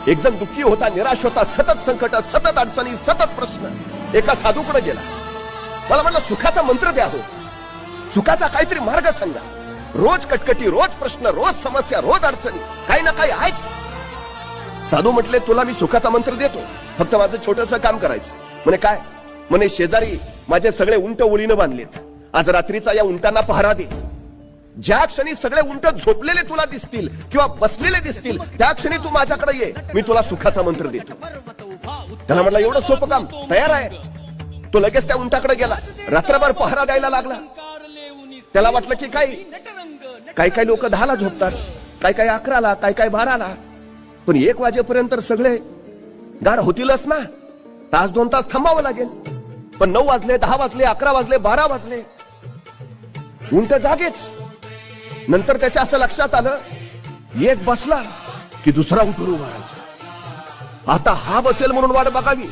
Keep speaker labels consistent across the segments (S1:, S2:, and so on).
S1: एक जण दुःखी होता, निराश होता, सतत संकट, सतत अडचणी, सतत प्रश्न. एका साधूकडे गेला. मला म्हटलं सुखाचा मंत्र द्या हो, सुखाचा काहीतरी मार्ग सांगा. रोज कटकटी, रोज प्रश्न, रोज समस्या, रोज अडचणी, काही ना काही आहेच. साधू म्हटले तुला मी सुखाचा मंत्र देतो, फक्त माझं छोटंसं काम करायचं. म्हणे काय? म्हणे शेजारी माझे सगळे उंट ओळीनं बांधलेत, आज रात्रीचा या उंटांना पहारा दे. ज्या क्षणी सगळे उंट झोपलेले तुला दिसतील किंवा बसलेले दिसतील त्या क्षणी तू माझ्याकडे ये, मी तुला सुखाचा मंत्र देतो. त्याला म्हटलं एवढं सोपं काम, तयार आहे. तो लगेच त्या उंटाकडे गेला, रात्रभर पहारा द्यायला लागला. त्याला वाटलं की काही लोक 10ला झोपतात, काही 11ला, काही 12ला, पण 1 वाजेपर्यंत सगळे गाढ होतीलच ना. तास 2 तास थांबावं लागेल. पण 9 वाजले, 10 वाजले, 11 वाजले, 12 वाजले, उंट जागेच. नंतर त्याच्या असं लक्षात आलं, एक बसला की दुसरा उठून उभा राहायचा. आता हा बसेल म्हणून वाट बघावी,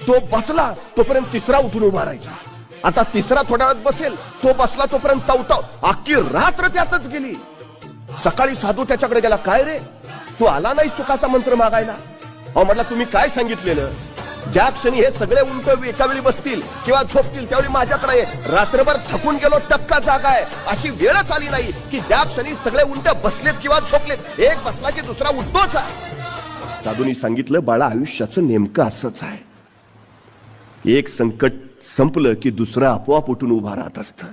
S1: तो बसला तोपर्यंत तिसरा उठून उभा राहायचा. आता तिसरा थोड्या वेळात बसेल, तो बसला तोपर्यंत चौथा. अख्खी रात्र त्यातच गेली. सकाळी साधू त्याच्याकडे गेला, काय रे तू आला नाही सुखाचा मंत्र मागायला? अहो म्हटलं तुम्ही काय सांगितलेलं, ज्या क्षणी हे सगळे उंट एका वेळी बसतील किंवा झोपतील त्यावेळी माझ्याकडे रात्रभर थकून गेलो, टक्का जागा आहे, अशी वेळच आली नाही की ज्या क्षणी सगळे उंट बसलेत किंवा झोपलेत, एक बसला की दुसरा उठतोच आहे. साधूंनी सांगितलं बाळा, आयुष्याचं नेमकं असंच आहे. एक संकट संपलं की दुसरं आपोआप उठून उभा राहत असतं.